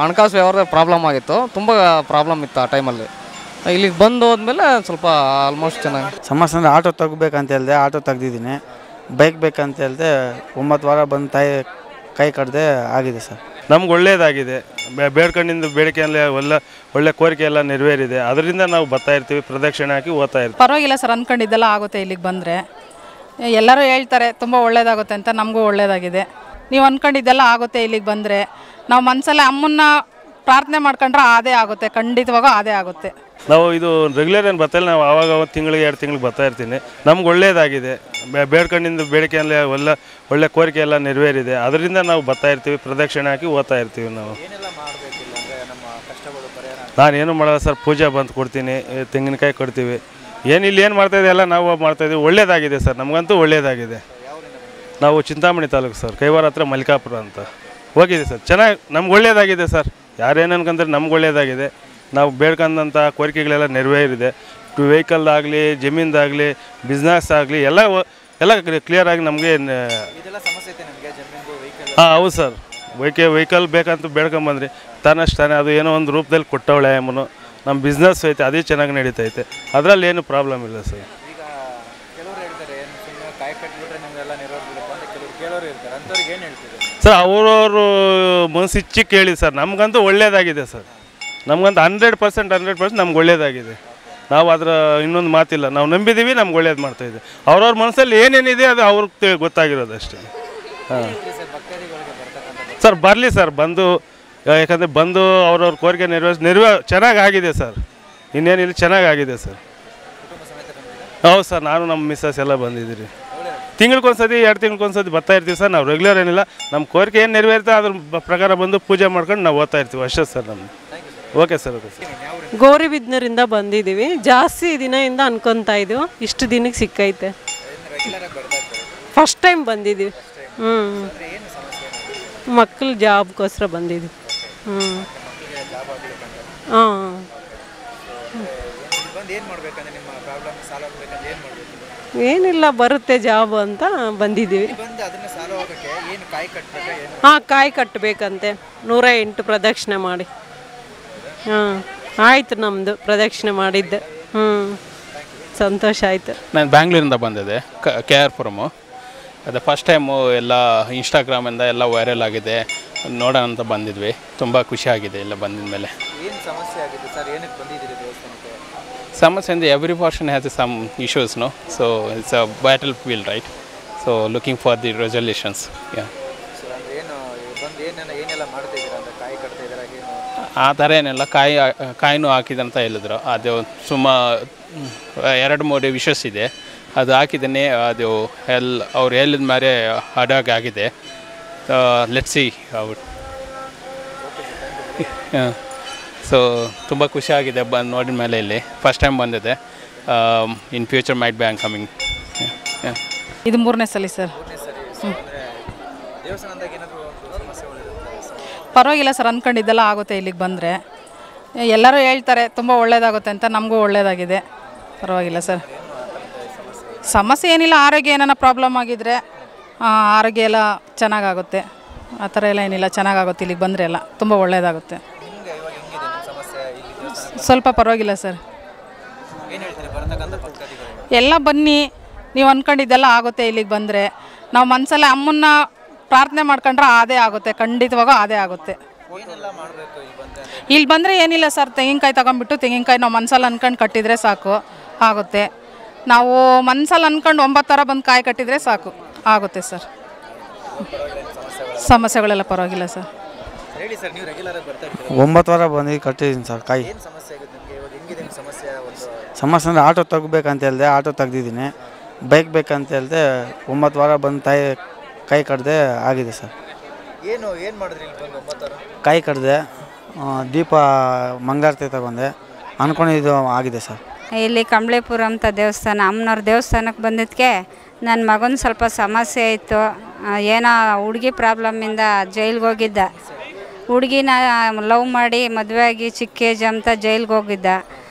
ಹಣಕಾಸು ವ್ಯವಹಾರದ ಪ್ರಾಬ್ಲಮ್ ಆಗಿತ್ತು, ತುಂಬ ಪ್ರಾಬ್ಲಮ್ ಇತ್ತು ಆ ಟೈಮಲ್ಲಿ. ಇಲ್ಲಿಗೆ ಬಂದು ಹೋದ್ಮೇಲೆ ಸ್ವಲ್ಪ ಆಲ್ಮೋಸ್ಟ್ ಚೆನ್ನಾಗಿ. ಸಮಸ್ಯೆ ಅಂದರೆ ಆಟೋ ತಗೋಬೇಕಂತ ಹೇಳಿದೆ, ಆಟೋ ತೆಗ್ದಿದ್ದೀನಿ. ಬೈಕ್ ಬೇಕಂತ ಹೇಳಿದೆ, 9 ವಾರ ಬಂದು ಕೈ ಕಟ್ಟದೆ ಆಗಿದೆ ಸರ್. ನಮ್ಗೆ ಒಳ್ಳೆಯದಾಗಿದೆ, ಬೇಡ್ಕೊಂಡಿದ್ದು ಬೇಡಿಕೆ ಎಲ್ಲ ಒಳ್ಳೆ ಕೋರಿಕೆ ಎಲ್ಲ ನೆರವೇರಿದೆ. ಅದರಿಂದ ನಾವು ಬರ್ತಾ ಇರ್ತೀವಿ, ಪ್ರದಕ್ಷಿಣೆ ಹಾಕಿ ಹೋಗ್ತಾ ಇರ್ತೀವಿ. ಪರವಾಗಿಲ್ಲ ಸರ್, ಅಂದ್ಕೊಂಡಿದ್ದೆಲ್ಲ ಆಗುತ್ತೆ. ಇಲ್ಲಿಗೆ ಬಂದರೆ ಎಲ್ಲರೂ ಹೇಳ್ತಾರೆ ತುಂಬ ಒಳ್ಳೇದಾಗುತ್ತೆ ಅಂತ, ನಮಗೂ ಒಳ್ಳೇದಾಗಿದೆ. ನೀವು ಅಂದ್ಕೊಂಡಿದ್ದೆಲ್ಲ ಆಗುತ್ತೆ. ಇಲ್ಲಿಗೆ ಬಂದರೆ ನಾವು ಮನಸ್ಸಲ್ಲೇ ಅಮ್ಮನ್ನ ಪ್ರಾರ್ಥನೆ ಮಾಡ್ಕೊಂಡ್ರೆ ಅದೇ ಆಗುತ್ತೆ, ಖಂಡಿತವಾಗೂ ಅದೇ ಆಗುತ್ತೆ. ನಾವು ಇದು ರೆಗ್ಯುಲರ್ ಏನು ಬರ್ತಾಯಿಲ್ಲ, ನಾವು ಆವಾಗ ತಿಂಗಳಿಗೆ 2 ತಿಂಗಳಿಗೆ ಬರ್ತಾ ಇರ್ತೀನಿ. ನಮ್ಗೆ ಒಳ್ಳೆಯದಾಗಿದೆ, ಬೇಡ್ಕೊಂಡಿದ್ದು ಬೇಡಿಕೆ ಎಲ್ಲ ಒಳ್ಳೆ ಕೋರಿಕೆ ಎಲ್ಲ ನೆರವೇರಿದೆ. ಅದರಿಂದ ನಾವು ಬರ್ತಾ ಇರ್ತೀವಿ, ಪ್ರದಕ್ಷಿಣೆ ಹಾಕಿ ಹೋಗ್ತಾ ಇರ್ತೀವಿ. ನಾವು ನಾನೇನು ಮಾಡಲ್ಲ ಸರ್, ಪೂಜೆ ಬಂದು ಕೊಡ್ತೀನಿ, ತೆಂಗಿನಕಾಯಿ ಕೊಡ್ತೀವಿ. ಇಲ್ಲಿ ಏನು ಮಾಡ್ತಾಯಿದೆ ಎಲ್ಲ ನಾವು ಮಾಡ್ತಾಯಿದ್ದೀವಿ. ಒಳ್ಳೆಯದಾಗಿದೆ ಸರ್, ನಮಗಂತೂ ಒಳ್ಳೆಯದಾಗಿದೆ. ನಾವು ಚಿಂತಾಮಣಿ ತಾಲೂಕು ಸರ್, ಕೈವಾರ ಹತ್ರ ಮಲ್ಲಿಕಾಪುರ ಅಂತ ಹೋಗಿದೆ ಸರ್. ಚೆನ್ನಾಗಿ ನಮ್ಗೆ ಒಳ್ಳೆಯದಾಗಿದೆ ಸರ್. ಯಾರೇನು ಅನ್ಕೊಂಡ್ರೆ ನಮ್ಗೆ ಒಳ್ಳೆಯದಾಗಿದೆ. ನಾವು ಬೇಡ್ಕೊಂಡಂಥ ಕೋರಿಕೆಗಳೆಲ್ಲ ನೆರವೇರಿದೆ. ವೆಹಿಕಲ್ದಾಗಲಿ, ಜಮೀನ್ದಾಗಲಿ, ಬಿಸ್ನೆಸ್ ಆಗಲಿ ಎಲ್ಲ ಕ್ಲಿಯರಾಗಿ ನಮಗೆ. ಹಾಂ ಹೌದು ಸರ್, ವೆಹಿಕಲ್ ಬೇಕಂತ ಬೇಡ್ಕೊಂಬಂದ್ರಿ ತಾನೇ ಅದು ಏನೋ ಒಂದು ರೂಪದಲ್ಲಿ ಕೊಟ್ಟವಳೆ ಅಮ್ಮನು. ನಮ್ಮ ಬಿಸ್ನೆಸ್ ಐತೆ, ಅದೇ ಚೆನ್ನಾಗಿ ನಡೀತೈತೆ, ಅದರಲ್ಲಿ ಏನು ಪ್ರಾಬ್ಲಮ್ ಇಲ್ಲ ಸರ್. ಸರ್ ಅವರವರು ಮನಸ್ಸಿಚ್ಚಿ ಕೇಳಿ ಸರ್, ನಮಗಂತೂ ಒಳ್ಳೆಯದಾಗಿದೆ ಸರ್. ನಮಗಂತೂ 100% ನಮ್ಗೆ ಒಳ್ಳೆಯದಾಗಿದೆ. ನಾವು ಅದರ ಇನ್ನೊಂದು ಮಾತಿಲ್ಲ, ನಾವು ನಂಬಿದ್ದೀವಿ, ನಮ್ಗೆ ಒಳ್ಳೇದು ಮಾಡ್ತಾಯಿದ್ದೆ. ಅವ್ರವ್ರ ಮನಸ್ಸಲ್ಲಿ ಏನೇನಿದೆ ಅದು ಅವ್ರಿಗೆ ಗೊತ್ತಾಗಿರೋದು ಅಷ್ಟೇ. ಹಾಂ ಸರ್, ಬರಲಿ ಸರ್, ಬಂದು, ಯಾಕಂದರೆ ಬಂದು ಅವ್ರವ್ರ ಕೋರಿಕೆ ಚೆನ್ನಾಗಾಗಿದೆ ಸರ್. ಇನ್ನೇನಿಲ್ಲ, ಚೆನ್ನಾಗಾಗಿದೆ ಸರ್. ಹೌದು ಸರ್, ನಾನು ನಮ್ಮ ಮಿಸ್ಸಸ್ ಎಲ್ಲ ಬಂದಿದ್ದೀರಿ. ತಿಂಗಳಿಗೊಂದ್ಸತಿ 2 ತಿಂಗಳಿಗೊಂದ್ಸತಿ ಬರ್ತಾ ಇರ್ತೀವಿ ಸರ್. ನಾವು ರೆಗ್ಯುಲರ್ ಏನಿಲ್ಲ, ನಮ್ಮ ಕೋರಿಕೆ ಏನು ನೆರವೇರುತ್ತೆ ಅದ್ರ ಪ್ರಕಾರ ಬಂದು ಪೂಜೆ ಮಾಡ್ಕೊಂಡು ನಾವು ಓದ್ತಾ ಇರ್ತೀವಿ ಅಷ್ಟೇ ಸರ್. ನಮ್ಮದು ಓಕೆ ಸರ್. Okay sir. ಗೌರಿಬಿದನೂರಿಂದ ಬಂದಿದ್ದೀವಿ. ಜಾಸ್ತಿ ದಿನದಿಂದ ಅನ್ಕೊತಾ ಇದ್ದೀವಿ, ಇಷ್ಟು ದಿನಕ್ಕೆ ಸಿಕ್ಕೈತೆ. ಫಸ್ಟ್ ಟೈಮ್ ಬಂದಿದ್ದೀವಿ. ಮಕ್ಕಳು ಜಾಬ್ಗೋಸ್ಕರ ಬಂದಿದ್ದೀವಿ. ಹಾಂ ಏನಿಲ್ಲ, ಬರುತ್ತೆ ಜಾಬ್ ಅಂತ ಬಂದಿದ್ದೀವಿ. ಹಾಂ, ಕಾಯಿ ಕಟ್ಟಬೇಕಂತೆ 108 ಪ್ರದಕ್ಷಿಣೆ ಮಾಡಿ. ಹಾಂ ಆಯಿತು, ನಮ್ಮದು ಪ್ರದಕ್ಷಿಣೆ ಮಾಡಿದ್ದೆ. ಸಂತೋಷ ಆಯಿತು. ನಾನು ಬ್ಯಾಂಗ್ಳೂರಿಂದ ಬಂದಿದ್ದೆ, KR ಪುರಮು. ಅದು ಫಸ್ಟ್ ಟೈಮು ಎಲ್ಲ ಇನ್ಸ್ಟಾಗ್ರಾಮಿಂದ ಎಲ್ಲ ವೈರಲ್ ಆಗಿದೆ, ನೋಡೋಣ ಅಂತ ಬಂದಿದ್ವಿ. ತುಂಬ ಖುಷಿಯಾಗಿದೆ ಎಲ್ಲ ಬಂದಿದ ಮೇಲೆ. ಸಮಸ್ಯೆ ಅಂದರೆ every person has some issues, no? So it's a battlefield, right? So looking for the resolutions. ಆ ಥರ ಏನೆಲ್ಲ ಕಾಯಿನೂ ಹಾಕಿದೆ ಅಂತ ಹೇಳಿದ್ರು. ಅದು ಸುಮಾರು 2-3 ವಿಷಸ್ ಇದೆ, ಅದು ಹಾಕಿದ್ದೇನೆ. ಅದು ಅವ್ರು ಹೇಳಿದ ಮೇಲೆ ಆಗಿದೆ. Let's see out. ಸೊ ತುಂಬ ಖುಷಿಯಾಗಿದೆ ಬಂದು ನೋಡಿದ ಮೇಲೆ. ಇಲ್ಲಿ ಫಸ್ಟ್ ಟೈಮ್ ಬಂದಿದೆ. In future might be coming. ಇದು 3ನೇ ಸಲ ಸರ್. ಪರವಾಗಿಲ್ಲ ಸರ್, ಅಂದ್ಕೊಂಡಿದ್ದೆಲ್ಲ ಆಗುತ್ತೆ. ಇಲ್ಲಿಗೆ ಬಂದರೆ ಎಲ್ಲರೂ ಹೇಳ್ತಾರೆ ತುಂಬ ಒಳ್ಳೇದಾಗುತ್ತೆ ಅಂತ, ನಮಗೂ ಒಳ್ಳೇದಾಗಿದೆ. ಪರವಾಗಿಲ್ಲ ಸರ್. ಸಮಸ್ಯೆ ಏನಿಲ್ಲ, ಆರೋಗ್ಯ ಏನಾರ ಪ್ರಾಬ್ಲಮ್ ಆಗಿದ್ದರೆ ಆರೋಗ್ಯ ಎಲ್ಲ ಚೆನ್ನಾಗಾಗುತ್ತೆ. ಆ ಥರ ಎಲ್ಲ ಏನಿಲ್ಲ, ಚೆನ್ನಾಗಾಗುತ್ತೆ. ಇಲ್ಲಿಗೆ ಬಂದರೆ ಎಲ್ಲ ತುಂಬ ಒಳ್ಳೆಯದಾಗುತ್ತೆ. ಸ್ವಲ್ಪ ಪರವಾಗಿಲ್ಲ ಸರ್. ಎಲ್ಲ ಬನ್ನಿ, ನೀವು ಅಂದ್ಕೊಂಡಿದ್ದೆಲ್ಲ ಆಗುತ್ತೆ. ಇಲ್ಲಿಗೆ ಬಂದರೆ ನಾವು ಮನಸ್ಸಲ್ಲೇ ಅಮ್ಮನ್ನ ಪ್ರಾರ್ಥನೆ ಮಾಡ್ಕೊಂಡ್ರೆ ಅದೇ ಆಗುತ್ತೆ, ಖಂಡಿತವಾಗೂ ಅದೇ ಆಗುತ್ತೆ. ಇಲ್ಲಿ ಬಂದರೆ ಏನಿಲ್ಲ ಸರ್, ತೆಂಗಿನಕಾಯಿ ತಗೊಂಡ್ಬಿಟ್ಟು ತೆಂಗಿನಕಾಯಿ ನಾವು ಮನಸ್ಸಲ್ಲಿ ಅಂದ್ಕೊಂಡು ಕಟ್ಟಿದರೆ ಸಾಕು, ಆಗುತ್ತೆ. ನಾವು ಮನಸ್ಸಲ್ಲಿ ಅಂದ್ಕೊಂಡು 9 ಥರ ಬಂದು ಕಾಯಿ ಕಟ್ಟಿದರೆ ಸಾಕು, ಆಗುತ್ತೆ ಸರ್. ಸಮಸ್ಯೆಗಳೆಲ್ಲ ಪರವಾಗಿಲ್ಲ ಸರ್. 9 ವಾರ ಬಂದು ಕಟ್ಟಿದ್ದೀನಿ ಸರ್ ಕಾಯಿ. ಸಮಸ್ಯೆ ಅಂದರೆ ಆಟೋ ತಗೋಬೇಕಂತ ಹೇಳಿದೆ, ಆಟೋ ತೆಗ್ದಿದ್ದೀನಿ. ಬೈಕ್ ಬೇಕಂತ ಹೇಳಿದೆ, 9 ವಾರ ಬಂದು ಕೈ ಕಟ್ಟದೆ ಆಗಿದೆ ಸರ್. ಕಾಯಿ ಕಟ್ಟಿದೆ, ದೀಪ ಮಂಗಳಾರತಿ ತಗೊಂಡೆ, ಅಂದ್ಕೊಂಡಿದ್ದು ಆಗಿದೆ ಸರ್. ಇಲ್ಲಿ ಕಂಬಳಿಪುರ ಅಂತ ದೇವಸ್ಥಾನ, ಅಮ್ಮನವ್ರ ದೇವಸ್ಥಾನಕ್ಕೆ ಬಂದಿದ್ದಕ್ಕೆ ನನ್ನ ಮಗನ ಸ್ವಲ್ಪ ಸಮಸ್ಯೆ ಇತ್ತು. ಏನೋ ಹುಡುಗಿ ಪ್ರಾಬ್ಲಮ್ಮಿಂದ ಜೈಲಿಗೆ ಹೋಗಿದ್ದ. ಹುಡುಗಿನ ಲವ್ ಮಾಡಿ ಮದುವೆ ಆಗಿ ಚಿಕ್ಕ ಏಜ್ ಅಂತ ಜೈಲಿಗೆ ಹೋಗಿದ್ದ.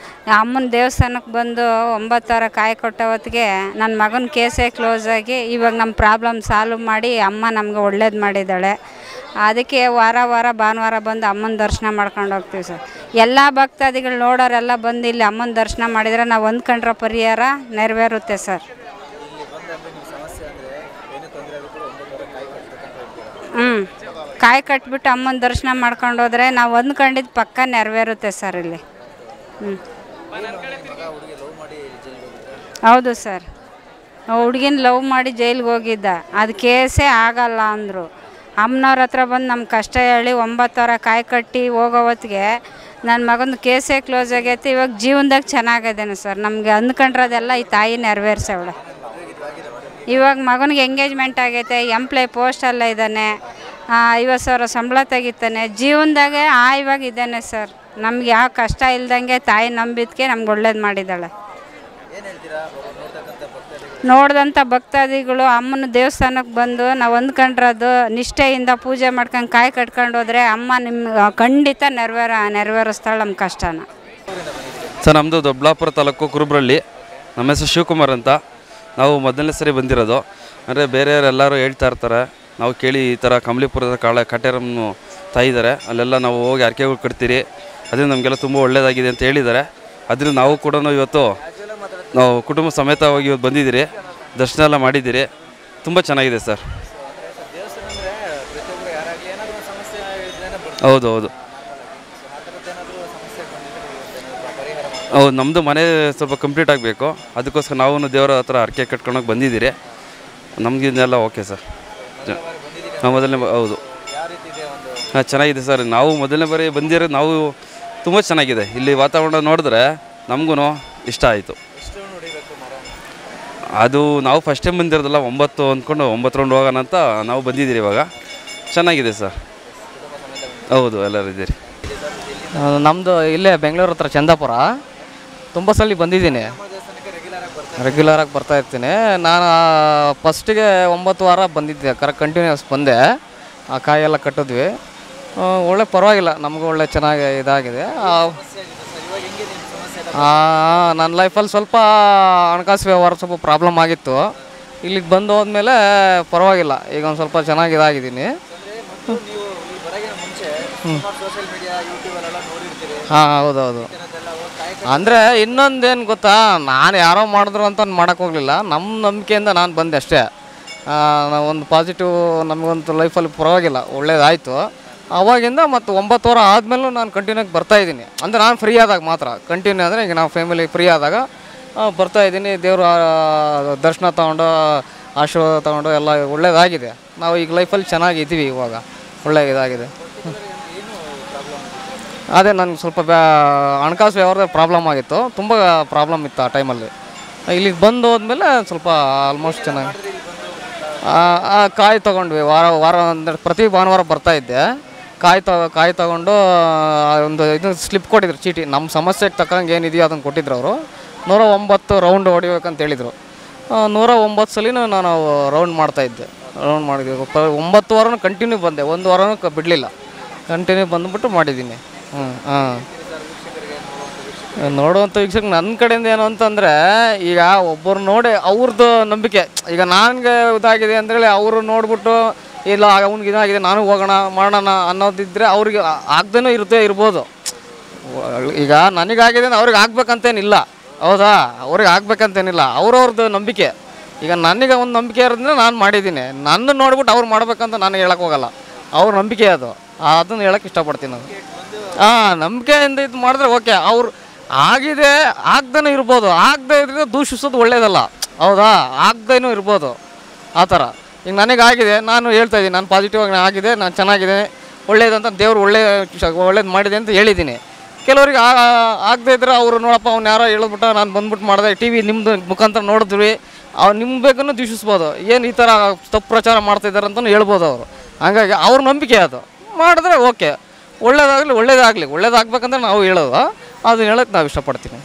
ಅಮ್ಮನ ದೇವಸ್ಥಾನಕ್ಕೆ ಬಂದು 9 ವಾರ ಕಾಯಿ ಕೊಟ್ಟ ಹೊತ್ತಿಗೆ ನನ್ನ ಮಗನ ಕೇಸೇ ಕ್ಲೋಸ್ ಆಗಿ ಇವಾಗ ನಮ್ಮ ಪ್ರಾಬ್ಲಮ್ ಸಾಲ್ವ್ ಮಾಡಿ ಅಮ್ಮ ನಮ್ಗೆ ಒಳ್ಳೇದು ಮಾಡಿದ್ದಾಳೆ. ಅದಕ್ಕೆ ವಾರ ವಾರ ಭಾನುವಾರ ಬಂದು ಅಮ್ಮನ ದರ್ಶನ ಮಾಡ್ಕೊಂಡು ಹೋಗ್ತೀವಿ ಸರ್. ಎಲ್ಲ ಭಕ್ತಾದಿಗಳು ನೋಡೋರೆಲ್ಲ ಬಂದು ಇಲ್ಲಿ ಅಮ್ಮನ ದರ್ಶನ ಮಾಡಿದರೆ ನಾವು ಅಂದ್ಕೊಂಡ್ರೆ ಪರಿಹಾರ ನೆರವೇರುತ್ತೆ ಸರ್. ಕಾಯಿ ಕಟ್ಬಿಟ್ಟು ಅಮ್ಮನ ದರ್ಶನ ಮಾಡ್ಕೊಂಡು ಹೋದರೆ ನಾವು ಅಂದ್ಕೊಂಡಿದ್ದು ಪಕ್ಕ ನೆರವೇರುತ್ತೆ ಸರ್ ಇಲ್ಲಿ. ಹೌದು ಸರ್, ಹುಡುಗಿನ ಲವ್ ಮಾಡಿ ಜೈಲಿಗೆ ಹೋಗಿದ್ದ. ಅದು ಕೇಸೇ ಆಗಲ್ಲ ಅಂದರು. ಅಮ್ಮನವ್ರ ಹತ್ರ ಬಂದು ನಮ್ಮ ಕಷ್ಟ ಹೇಳಿ 9 ವಾರ ಕಾಯಿ ಕಟ್ಟಿ ಹೋಗೋ ಹೊತ್ತಿಗೆ ನನ್ನ ಮಗನ ಕೇಸೇ ಕ್ಲೋಸ್ ಆಗೈತೆ. ಇವಾಗ ಜೀವನದಾಗ ಚೆನ್ನಾಗಿದ್ದೇನೆ ಸರ್. ನಮಗೆ ಅಂದ್ಕೊಂಡ್ರದೆಲ್ಲ ಈ ತಾಯಿ ನೆರವೇರಿಸವಳೆ. ಇವಾಗ ಮಗನಿಗೆ ಎಂಗೇಜ್ಮೆಂಟ್ ಆಗೈತೆ, ಎಂಪ್ಲಾಯ್ ಪೋಸ್ಟಲ್ಲೇ ಇದ್ದಾನೆ, 50,000 ಸಂಬಳ ತೆಗಿತಾನೆ, ಜೀವನದಾಗೆ ಇವಾಗ ಇದ್ದಾನೆ ಸರ್. ನಮ್ಗೆ ಯಾವ ಕಷ್ಟ ಇಲ್ದಂಗೆ ತಾಯಿ ನಂಬಿದ್ದಕ್ಕೆ ನಮ್ಗೆ ಒಳ್ಳೇದು ಮಾಡಿದ್ದಾಳೆ. ನೋಡಿದಂಥ ಭಕ್ತಾದಿಗಳು ಅಮ್ಮನ ದೇವಸ್ಥಾನಕ್ಕೆ ಬಂದು ನಾವು ಅಂದ್ಕೊಂಡ್ರದು ನಿಷ್ಠೆಯಿಂದ ಪೂಜೆ ಮಾಡ್ಕೊಂಡು ಕಾಯಿ ಕಟ್ಕೊಂಡು ಹೋದರೆ ಅಮ್ಮ ನಿಮ್ಮ ಖಂಡಿತ ನೆರವೇರಿಸ್ತಾಳೆ ನಮ್ಮ ಕಷ್ಟನ. ಸರ್, ನಮ್ಮದು ದೊಡ್ಡಬಳ್ಳಾಪುರ ತಾಲೂಕು ಕುರುಬ್ರಳ್ಳಿ. ನಮ್ಮ ಹೆಸರು ಶಿವಕುಮಾರ್ ಅಂತ. ನಾವು ಮೊದಲನೇ ಸರಿ ಬಂದಿರೋದು. ಅಂದರೆ ಬೇರೆಯವರೆಲ್ಲರೂ ಹೇಳ್ತಾ ಇರ್ತಾರೆ, ನಾವು ಕೇಳಿ ಈ ಥರ ಕಂಬಳಿಪುರದ ಕಟ್ಟೆರಮ್ಮನ ತಾಯಿ ಇದ್ದಾರೆ, ಅಲ್ಲೆಲ್ಲ ನಾವು ಹೋಗಿ ಅರ್ಕೆಗಳು ಕಟ್ತೀರಿ, ಅದರಿಂದ ನಮಗೆಲ್ಲ ತುಂಬ ಒಳ್ಳೆಯದಾಗಿದೆ ಅಂತ ಹೇಳಿದ್ದಾರೆ. ಅದರಿಂದ ನಾವು ಕೂಡ ಇವತ್ತು ನಾವು ಕುಟುಂಬ ಸಮೇತವಾಗಿ ಇವತ್ತು ಬಂದಿದ್ದೀರಿ, ದರ್ಶನ ಎಲ್ಲ ಮಾಡಿದ್ದೀರಿ. ತುಂಬ ಚೆನ್ನಾಗಿದೆ ಸರ್. ಹೌದು ಹೌದು ಹೌದು, ನಮ್ಮದು ಮನೆ ಸ್ವಲ್ಪ ಕಂಪ್ಲೀಟ್ ಆಗಬೇಕು, ಅದಕ್ಕೋಸ್ಕರ ನಾವು ದೇವರ ಹತ್ರ ಅರ್ಕೆ ಕಟ್ಕೊಂಡೋಗಿ ಬಂದಿದ್ದೀರಿ. ನಮಗಿದೆಲ್ಲ ಓಕೆ ಸರ್. ನಾವು ಮೊದಲನೇ ಹೌದು ಹಾಂ, ಚೆನ್ನಾಗಿದೆ ಸರ್. ನಾವು ಮೊದಲನೇ ಬಾರಿ ಬಂದಿರೋದು, ನಾವು ತುಂಬ ಚೆನ್ನಾಗಿದೆ. ಇಲ್ಲಿ ವಾತಾವರಣ ನೋಡಿದ್ರೆ ನಮಗೂ ಇಷ್ಟ ಆಯಿತು. ಅದು ನಾವು ಫಸ್ಟ್ ಟೈಮ್ ಬಂದಿರೋದಲ್ಲ, 9 ಅಂದ್ಕೊಂಡು 9 ರೌಂಡ್ ಹೋಗೋಣ ಅಂತ ನಾವು ಬಂದಿದ್ದೀರಿ. ಇವಾಗ ಚೆನ್ನಾಗಿದೆ ಸರ್. ಹೌದು, ಎಲ್ಲರೂ ಇದ್ದೀರಿ. ನಮ್ಮದು ಇಲ್ಲೇ ಬೆಂಗಳೂರು ಹತ್ರ ಚಂದಾಪುರ. ತುಂಬ ಸಲ ಬಂದಿದ್ದೀನಿ, ರೆಗ್ಯುಲರಾಗಿ ಬರ್ತಾಯಿರ್ತೀನಿ. ನಾನು ಫಸ್ಟಿಗೆ 9 ವಾರ ಬಂದಿದ್ದೆ, ಕಂಟಿನ್ಯೂಸ್ ಬಂದೆ. ಆ ಕಾಯೆಲ್ಲ ಕಟ್ಟಿದ್ವಿ, ಒಳ್ಳೆ ಪರವಾಗಿಲ್ಲ, ನಮಗೂ ಒಳ್ಳೆ ಚೆನ್ನಾಗಿ ಇದಾಗಿದೆ. ನನ್ನ ಲೈಫಲ್ಲಿ ಸ್ವಲ್ಪ ಹಣಕಾಸು ವ್ಯವಹಾರ ಸ್ವಲ್ಪ ಪ್ರಾಬ್ಲಮ್ ಆಗಿತ್ತು. ಇಲ್ಲಿಗೆ ಬಂದು ಹೋದ್ಮೇಲೆ ಪರವಾಗಿಲ್ಲ, ಈಗ ಒಂದು ಸ್ವಲ್ಪ ಚೆನ್ನಾಗಿ ಇದಾಗಿದ್ದೀನಿ. ಹಾಂ, ಹೌದೌದು. ಅಂದರೆ ಇನ್ನೊಂದೇನು ಗೊತ್ತಾ, ನಾನು ಯಾರೋ ಮಾಡಿದ್ರು ಅಂತ ಮಾಡೋಕ್ಕೆ ಹೋಗಲಿಲ್ಲ. ನಮ್ಮ ನಂಬಿಕೆಯಿಂದ ನಾನು ಬಂದೆ ಅಷ್ಟೇ. ಒಂದು ಪಾಸಿಟಿವ್ ನಮಗಂತೂ ಲೈಫಲ್ಲಿ ಪರವಾಗಿಲ್ಲ, ಒಳ್ಳೇದಾಯಿತು. ಅವಾಗಿಂದ ಮತ್ತು 9 ವಾರ ಆದಮೇಲೂ ನಾನು ಕಂಟಿನ್ಯೂಗಿ ಬರ್ತಾಯಿದ್ದೀನಿ. ಅಂದರೆ ನಾನು ಫ್ರೀ ಆದಾಗ ಮಾತ್ರ ಕಂಟಿನ್ಯೂ, ಅಂದರೆ ಈಗ ನಾವು ಫ್ಯಾಮಿಲಿ ಫ್ರೀ ಆದಾಗ ಬರ್ತಾಯಿದ್ದೀನಿ. ದೇವರು ದರ್ಶನ ತೊಗೊಂಡು ಆಶೀರ್ವಾದ ತೊಗೊಂಡು ಎಲ್ಲ ಒಳ್ಳೇದಾಗಿದೆ. ನಾವು ಈಗ ಲೈಫಲ್ಲಿ ಚೆನ್ನಾಗಿದ್ದೀವಿ, ಇವಾಗ ಒಳ್ಳೆ ಇದಾಗಿದೆ. ಅದೇ ನನಗೆ ಸ್ವಲ್ಪ ಹಣಕಾಸು ವ್ಯವಹಾರದ ಪ್ರಾಬ್ಲಮ್ ಆಗಿತ್ತು, ತುಂಬ ಪ್ರಾಬ್ಲಮ್ ಇತ್ತು ಆ ಟೈಮಲ್ಲಿ. ಇಲ್ಲಿಗೆ ಬಂದು ಹೋದ್ಮೇಲೆ ಸ್ವಲ್ಪ ಆಲ್ಮೋಸ್ಟ್ ಚೆನ್ನಾಗಿ ಕಾಯಿ ತೊಗೊಂಡ್ವಿ. ವಾರ ಅಂದರೆ ಪ್ರತಿ ಭಾನುವಾರ ಬರ್ತಾಯಿದ್ದೆ. ಕಾಯಿ ತೊಗೊಂಡು ಒಂದು ಇದು ಸ್ಲಿಪ್ ಕೊಟ್ಟಿದ್ರು, ಚೀಟಿ. ನಮ್ಮ ಸಮಸ್ಯೆಗೆ ತಕ್ಕಂಗೆ ಏನಿದೆಯೋ ಅದನ್ನು ಕೊಟ್ಟಿದ್ರು ಅವರು. 109 ರೌಂಡ್ ಹೊಡಿಬೇಕಂತ ಹೇಳಿದರು. 109 ಸಲಿನೂ ನಾನು ರೌಂಡ್ ಮಾಡ್ತಾಯಿದ್ದೆ. ರೌಂಡ್ ಮಾಡಿದ್ವಿ 9 ವಾರನೂ ಕಂಟಿನ್ಯೂ ಬಂದೆ, 1 ವಾರನೂ ಬಿಡಲಿಲ್ಲ, ಕಂಟಿನ್ಯೂ ಬಂದುಬಿಟ್ಟು ಮಾಡಿದ್ದೀನಿ. ಹಾಂ, ನೋಡುವಂಥ ವೀಕ್ಷಕ ನನ್ನ ಕಡೆಯಿಂದ ಏನು ಅಂತಂದರೆ, ಈಗ ಒಬ್ಬರು ನೋಡಿ ಅವ್ರದ್ದು ನಂಬಿಕೆ, ಈಗ ನನಗೆ ಇದಾಗಿದೆ ಅಂತೇಳಿ ಅವರು ನೋಡ್ಬಿಟ್ಟು ಇಲ್ಲ ಅವ್ನಿಗೆ ಇದಾಗಿದೆ ನಾನು ಹೋಗೋಣ ಮಾಡೋಣ ಅನ್ನೋದಿದ್ದರೆ ಅವ್ರಿಗೆ ಆಗ್ದೇನೂ ಇರ್ಬೋದು. ಈಗ ನನಗಾಗಿದೆ ಅಂದ್ರೆ ಅವ್ರಿಗೆ ಆಗ್ಬೇಕಂತೇನಿಲ್ಲ, ಹೌದಾ? ಅವ್ರಿಗೆ ಆಗ್ಬೇಕಂತೇನಿಲ್ಲ, ಅವ್ರವ್ರದ್ದು ನಂಬಿಕೆ. ಈಗ ನನಗೆ ಒಂದು ನಂಬಿಕೆ ಇರೋದ್ರಿಂದ ನಾನು ಮಾಡಿದ್ದೀನಿ. ನನ್ನ ನೋಡ್ಬಿಟ್ಟು ಅವ್ರು ಮಾಡ್ಬೇಕಂತ ನಾನು ಹೇಳಕ್ಕೆ ಹೋಗಲ್ಲ, ಅವ್ರ ನಂಬಿಕೆ ಅದು, ಅದನ್ನು ಹೇಳಕ್ಕೆ ಇಷ್ಟಪಡ್ತೀನಿ ನಾನು. ನಂಬಿಕೆಯಿಂದ ಇದು ಮಾಡಿದ್ರೆ ಓಕೆ. ಅವ್ರು ಆಗಿದೆ ಆಗ್ದೇನೂ ಇರ್ಬೋದು, ಆಗದೇ ಇದ್ರೆ ದೂಷಿಸೋದು ಒಳ್ಳೇದಲ್ಲ, ಹೌದಾ? ಆಗದೇನೂ ಇರ್ಬೋದು ಆ ಥರ. ಈಗ ನನಗಾಗಿದೆ, ನಾನು ಹೇಳ್ತಾಯಿದ್ದೀನಿ, ನಾನು ಪಾಸಿಟಿವ್ ಆಗಿ ಆಗಿದೆ, ನಾನು ಚೆನ್ನಾಗಿದೆ, ಒಳ್ಳೇದಂತ ದೇವ್ರು ಒಳ್ಳೇದು ಮಾಡಿದೆ ಅಂತ ಹೇಳಿದ್ದೀನಿ. ಕೆಲವ್ರಿಗೆ ಆಗದೇ ಇದ್ರೆ ಅವರು ನೋಡಪ್ಪ ಅವ್ನು ಯಾರೋ ಹೇಳಿದ್ಬಿಟ್ಟು ನಾನು ಬಂದ್ಬಿಟ್ಟು ಮಾಡಿದೆ, ಟಿ ವಿ ನಿಮ್ಮದು ಮುಖಾಂತರ ನೋಡಿದ್ವಿ, ಅವ್ರು ನಿಮ್ಮ ಬೇಕನ್ನು ದೂಷಿಸ್ಬೋದು, ಏನು ಈ ಥರ ತಪ್ಪು ಪ್ರಚಾರ ಮಾಡ್ತಾಯಿದ್ದಾರೆ ಅಂತಲೂ ಹೇಳ್ಬೋದು ಅವರು. ಹಾಗಾಗಿ ಅವ್ರ ನಂಬಿಕೆ ಅದು ಮಾಡಿದ್ರೆ ಓಕೆ, ಒಳ್ಳೇದಾಗಲಿ ಒಳ್ಳೇದಾಗಬೇಕಂದ್ರೆ ನಾವು ಹೇಳೋದು, ಅದನ್ನ ಹೇಳೋಕ್ಕೆ ನಾವು ಇಷ್ಟಪಡ್ತೀನಿ.